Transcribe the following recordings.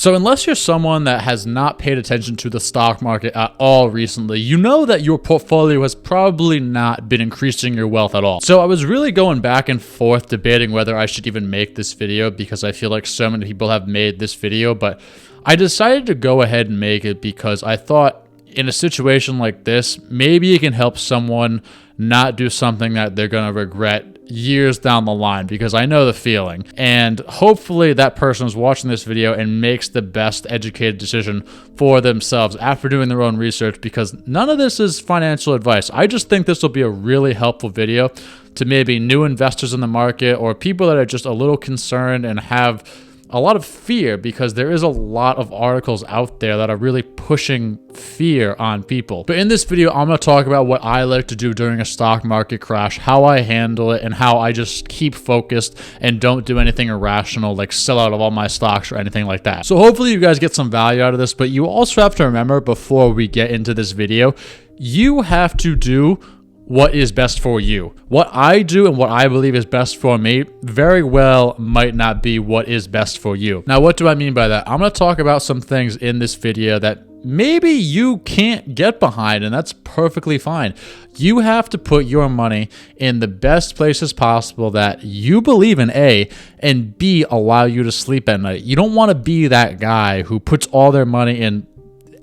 So unless you're someone that has not paid attention to the stock market at all recently, you know that your portfolio has probably not been increasing your wealth at all. So I was really going back and forth debating whether I should even make this video because I feel like so many people have made this video, but I decided to go ahead and make it because I thought in a situation like this, maybe it can help someone not do something that they're going to regret years down the line, because I know the feeling. And hopefully that person is watching this video and makes the best educated decision for themselves after doing their own research, because none of this is financial advice. I just think this will be a really helpful video to maybe new investors in the market or people that are just a little concerned and have a lot of fear, because there is a lot of articles out there that are really pushing fear on people. But in this video, I'm going to talk about what I like to do during a stock market crash, how I handle it, and how I just keep focused and don't do anything irrational like sell out of all my stocks or anything like that. So hopefully you guys get some value out of this, but you also have to remember before we get into this video, you have to do what is best for you. What I do and what I believe is best for me very well might not be what is best for you. Now, what do I mean by that? I'm going to talk about some things in this video that maybe you can't get behind, and that's perfectly fine. You have to put your money in the best places possible that you believe in, A, and B, allow you to sleep at night. You don't want to be that guy who puts all their money in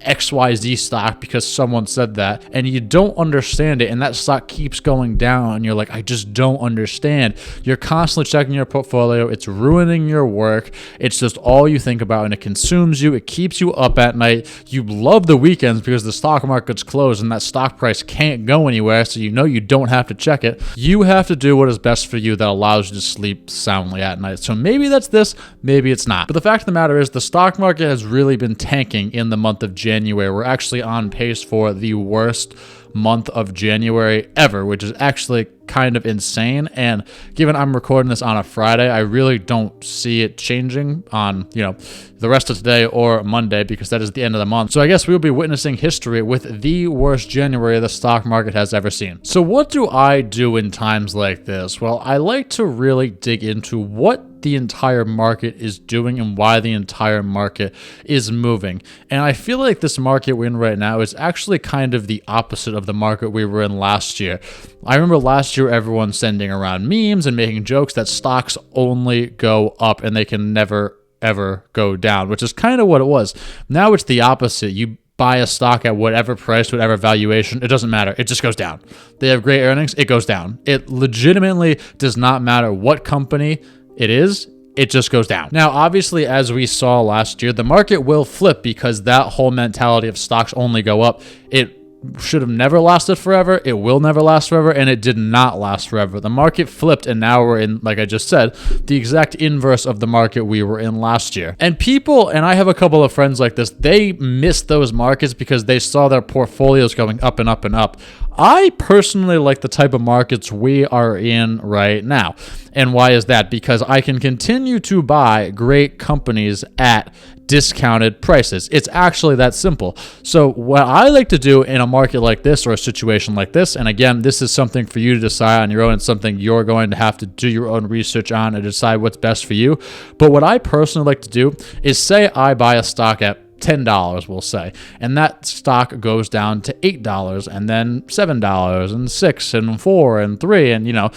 XYZ stock because someone said that and you don't understand it, and that stock keeps going down and you're like, I just don't understand. You're constantly checking your portfolio. It's ruining your work. It's just all you think about, and it consumes you. It keeps you up at night. You love the weekends because the stock market's closed and that stock price can't go anywhere, so you know you don't have to check it. You have to do what is best for you that allows you to sleep soundly at night. So maybe that's this, maybe it's not. But the fact of the matter is the stock market has really been tanking in the month of January. We're actually on pace for the worst month of January ever, which is actually kind of insane. And given I'm recording this on a Friday, I really don't see it changing on, the rest of today or Monday, because that is the end of the month. So I guess we'll be witnessing history with the worst January the stock market has ever seen. So what do I do in times like this? Well, I like to really dig into what the entire market is doing and why the entire market is moving. And I feel like this market we're in right now is actually kind of the opposite of the market we were in last year. I remember last year everyone sending around memes and making jokes that stocks only go up and they can never ever go down, which is kind of what it was. Now it's the opposite. You buy a stock at whatever price, whatever valuation, it doesn't matter. It just goes down. They have great earnings, it goes down. It legitimately does not matter what company it is, it just goes down. Now, obviously, as we saw last year, the market will flip because that whole mentality of stocks only go up, it should have never lasted forever. It will never last forever, and it did not last forever. The market flipped, and now we're in, like I just said, the exact inverse of the market we were in last year. And people, and I have a couple of friends like this, they missed those markets because they saw their portfolios going up and up and up. I personally like the type of markets we are in right now. And why is that? Because I can continue to buy great companies at discounted prices. It's actually that simple. So what I like to do in a market like this or a situation like this, and again, this is something for you to decide on your own. It's something you're going to have to do your own research on and decide what's best for you. But what I personally like to do is, say I buy a stock at $10, we'll say, and that stock goes down to $8 and then $7 and $6 and $4 and $3, and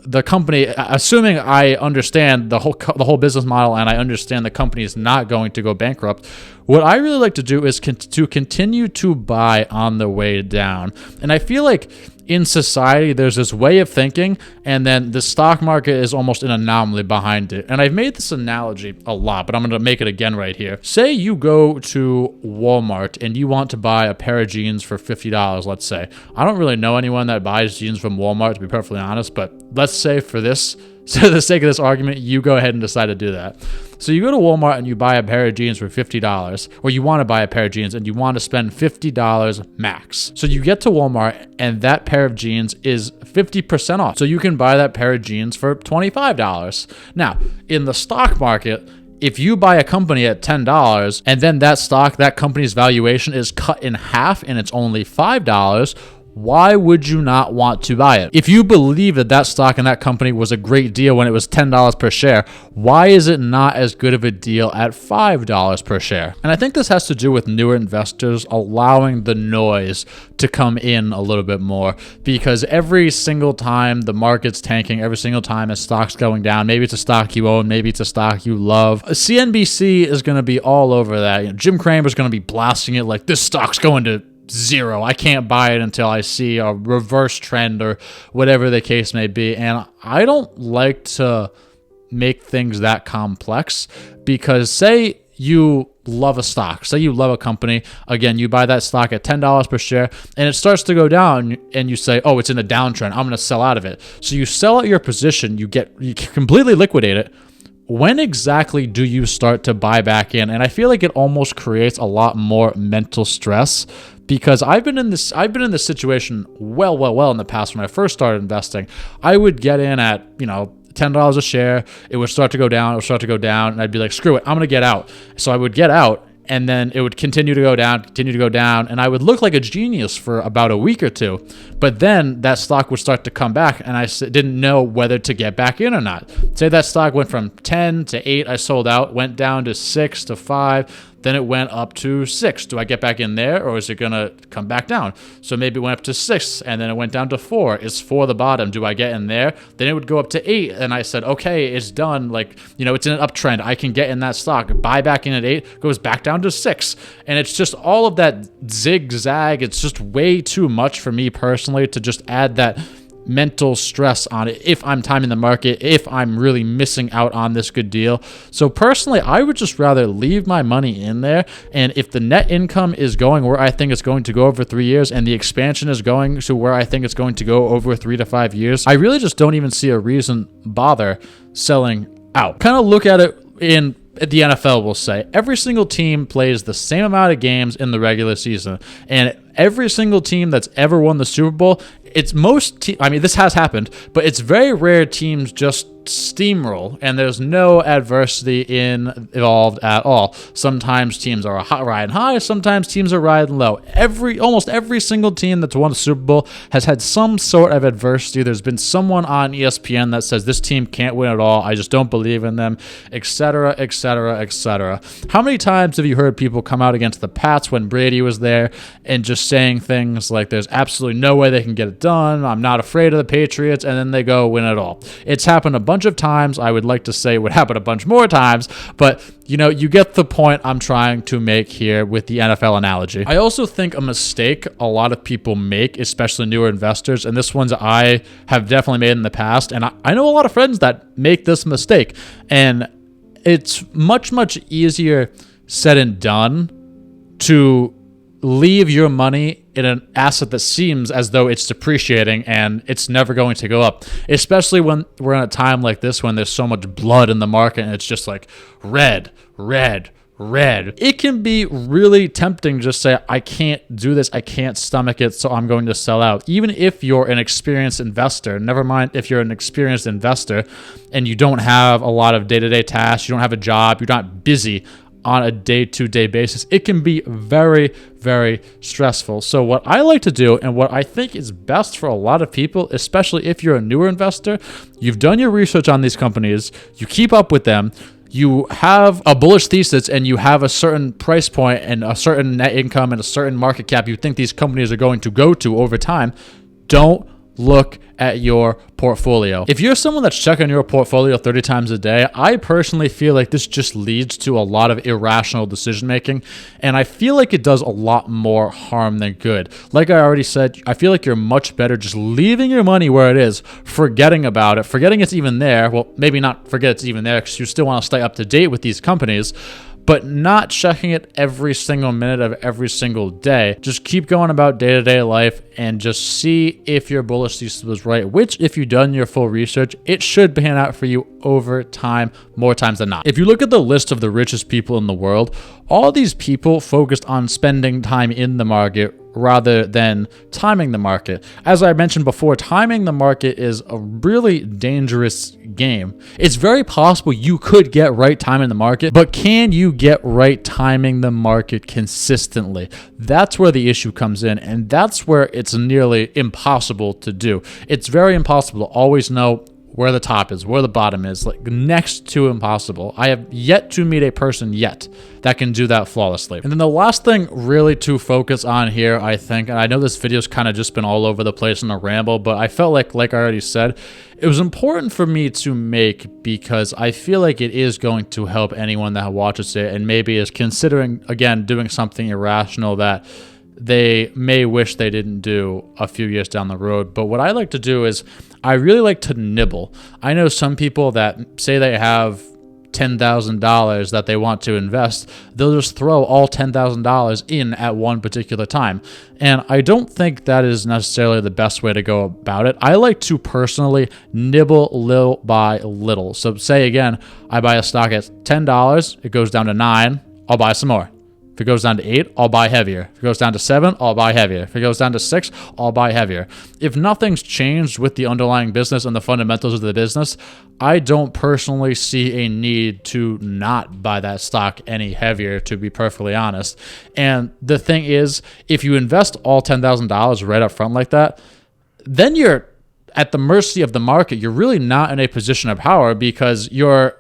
the company, assuming I understand the whole business model and I understand the company is not going to go bankrupt, what I really like to do is to continue to buy on the way down. And I feel like in society, there's this way of thinking, and then the stock market is almost an anomaly behind it. And I've made this analogy a lot, but I'm going to make it again right here. Say you go to Walmart and you want to buy a pair of jeans for $50, let's say. I don't really know anyone that buys jeans from Walmart, to be perfectly honest, but let's say for the sake of this argument, you go ahead and decide to do that. So you go to Walmart and you buy a pair of jeans for $50, or you want to buy a pair of jeans and you want to spend $50 max. So you get to Walmart and that pair of jeans is 50% off. So you can buy that pair of jeans for $25. Now, in the stock market, if you buy a company at $10 and then that company's valuation is cut in half and it's only $5, why would you not want to buy it? If you believe that that stock and that company was a great deal when it was $10 per share, why is it not as good of a deal at $5 per share? And I think this has to do with newer investors allowing the noise to come in a little bit more, because every single time the market's tanking, every single time a stock's going down, maybe it's a stock you own, maybe it's a stock you love, CNBC is going to be all over that. You know, Jim Cramer's going to be blasting it like, this stock's going to zero. I can't buy it until I see a reverse trend or whatever the case may be. And I don't like to make things that complex, because say you love a stock, say you love a company, again, you buy that stock at $10 per share and it starts to go down and you say, oh, it's in a downtrend, I'm going to sell out of it. So you sell out your position, you completely liquidate it. When exactly do you start to buy back in? And I feel like it almost creates a lot more mental stress, because I've been in this situation well in the past. When I first started investing, I would get in at, $10 a share. It would start to go down. And I'd be like, screw it, I'm going to get out. So I would get out, and then it would continue to go down. And I would look like a genius for about a week or two. But then that stock would start to come back, and I didn't know whether to get back in or not. Say that stock went from 10 to 8, I sold out, went down to 6 to 5. Then it went up to 6. Do I get back in there, or is it going to come back down? So maybe it went up to 6 and then it went down to 4. Is 4 the bottom? Do I get in there? Then it would go up to 8. And I said, okay, it's done. It's in an uptrend. I can get in that stock. Buy back in at 8, goes back down to 6. And it's just all of that zigzag. It's just way too much for me personally to just add that mental stress on it if I'm timing the market, if I'm really missing out on this good deal. So personally, I would just rather leave my money in there, and if the net income is going where I think it's going to go over 3 years, and the expansion is going to where I think it's going to go over 3 to 5 years, I really just don't even see a reason bother selling out. Kind of look at it in the NFL, will say every single team plays the same amount of games in the regular season, and every single team that's ever won the Super Bowl, this has happened, but it's very rare teams just steamroll and there's no adversity involved at all. Sometimes teams are riding high, sometimes teams are riding low. Almost every single team that's won a Super Bowl has had some sort of adversity. There's been someone on ESPN that says this team can't win at all, I just don't believe in them, etc., etc., etc. How many times have you heard people come out against the Pats when Brady was there and just saying things like, there's absolutely no way they can get it done, I'm not afraid of the Patriots, and then they go win it all? It's happened a bunch of times. I would like to say it would happen a bunch more times, but you get the point I'm trying to make here with the NFL analogy. I also think a mistake a lot of people make, especially newer investors, and this one's I have definitely made in the past, and I know a lot of friends that make this mistake, and it's much easier said and done to leave your money in an asset that seems as though it's depreciating and it's never going to go up, especially when we're in a time like this when there's so much blood in the market and it's just like red. It can be really tempting to just say, I can't do this, I can't stomach it, so I'm going to sell out. Even if you're an experienced investor, never mind if you're an experienced investor and you don't have a lot of day-to-day tasks, you don't have a job, you're not busy on a day-to-day basis, it can be very, very stressful. So what I like to do, and what I think is best for a lot of people, especially if you're a newer investor, you've done your research on these companies, you keep up with them, you have a bullish thesis, and you have a certain price point and a certain net income and a certain market cap you think these companies are going to go to over time, don't look at your portfolio. If you're someone that's checking your portfolio 30 times a day, I personally feel like this just leads to a lot of irrational decision making, and I feel like it does a lot more harm than good. Like I already said, I feel like you're much better just leaving your money where it is, forgetting about it, forgetting it's even there. Well, maybe not forget it's even there because you still want to stay up to date with these companies, but not checking it every single minute of every single day. Just keep going about day-to-day life and just see if your bullish thesis was right, which if you've done your full research, it should pan out for you over time, more times than not. If you look at the list of the richest people in the world, all these people focused on spending time in the market rather than timing the market. As I mentioned before, timing the market is a really dangerous game. It's very possible you could get right timing the market, but can you get right timing the market consistently? That's where the issue comes in, and that's where it it's nearly impossible to do. It's very impossible to always know where the top is, where the bottom is, like next to impossible. I have yet to meet a person yet that can do that flawlessly. And then the last thing really to focus on here, I think, and I know this video's kind of just been all over the place in a ramble, but I felt like I already said, it was important for me to make because I feel like it is going to help anyone that watches it and maybe is considering, again, doing something irrational that they may wish they didn't do a few years down the road. But what I like to do is I really like to nibble. I know some people that say they have $10,000 that they want to invest, they'll just throw all $10,000 in at one particular time. And I don't think that is necessarily the best way to go about it. I like to personally nibble little by little. So say again, I buy a stock at $10, it goes down to $9, I'll buy some more. If it goes down to 8, I'll buy heavier. If it goes down to 7, I'll buy heavier. If it goes down to 6, I'll buy heavier. If nothing's changed with the underlying business and the fundamentals of the business, I don't personally see a need to not buy that stock any heavier, to be perfectly honest. And the thing is, if you invest all $10,000 right up front like that, then you're at the mercy of the market. You're really not in a position of power because you're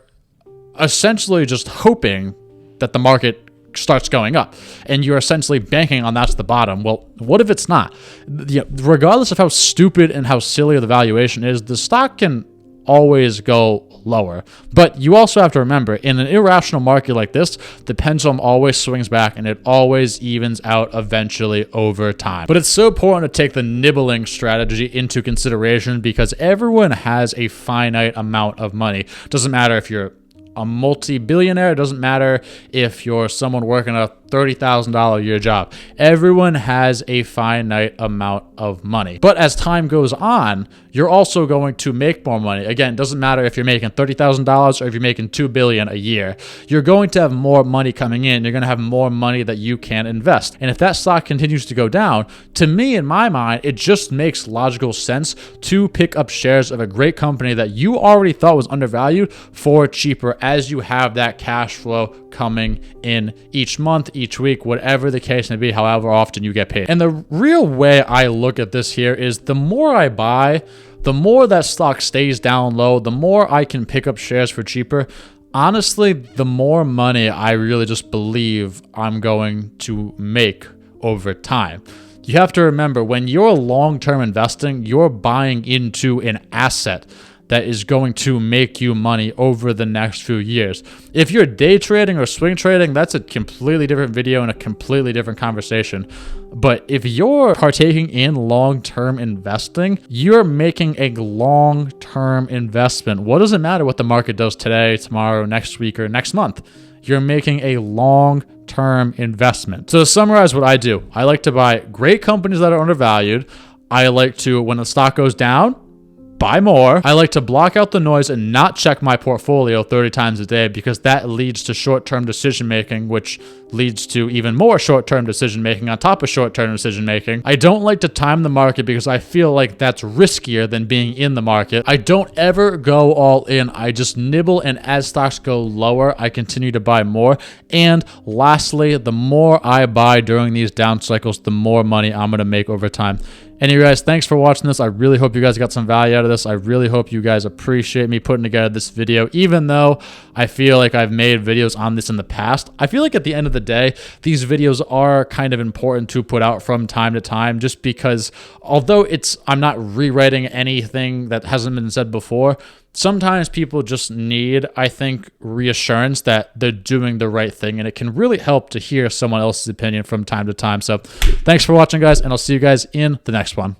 essentially just hoping that the market starts going up and you're essentially banking on that's the bottom. Well, what if it's not? Regardless of how stupid and how silly the valuation is, the stock can always go lower. But you also have to remember, in an irrational market like this, the pendulum always swings back and it always evens out eventually over time. But it's so important to take the nibbling strategy into consideration because everyone has a finite amount of money. Doesn't matter if you're a multi-billionaire. It doesn't matter if you're someone working a $30,000 a year job. Everyone has a finite amount of money. But as time goes on, you're also going to make more money. Again, it doesn't matter if you're making $30,000 or if you're making $2 billion a year. You're going to have more money coming in. You're going to have more money that you can invest. And if that stock continues to go down, to me, in my mind, it just makes logical sense to pick up shares of a great company that you already thought was undervalued for cheaper as you have that cash flow coming in each month, each week, whatever the case may be, however often you get paid. And the real way I look at this here is the more I buy, the more that stock stays down low, the more I can pick up shares for cheaper. Honestly, the more money I really just believe I'm going to make over time. You have to remember, when you're long-term investing, you're buying into an asset that is going to make you money over the next few years. If you're day trading or swing trading, that's a completely different video and a completely different conversation. But if you're partaking in long-term investing, you're making a long-term investment. What does it matter what the market does today, tomorrow, next week, or next month? You're making a long-term investment. So to summarize what I do, I like to buy great companies that are undervalued. I like to, when the stock goes down, buy more. I like to block out the noise and not check my portfolio 30 times a day because that leads to short-term decision making, which leads to even more short-term decision making on top of short-term decision making. I don't like to time the market because I feel like that's riskier than being in the market. I don't ever go all in. I just nibble, and as stocks go lower, I continue to buy more. And lastly, the more I buy during these down cycles, the more money I'm going to make over time. Anyway, guys, thanks for watching this. I really hope you guys got some value out of this. I really hope you guys appreciate me putting together this video, even though I feel like I've made videos on this in the past. I feel like at the end of the day, these videos are kind of important to put out from time to time, just because although I'm not rewriting anything that hasn't been said before, sometimes people just need, I think, reassurance that they're doing the right thing, and it can really help to hear someone else's opinion from time to time. So thanks for watching, guys, and I'll see you guys in the next one.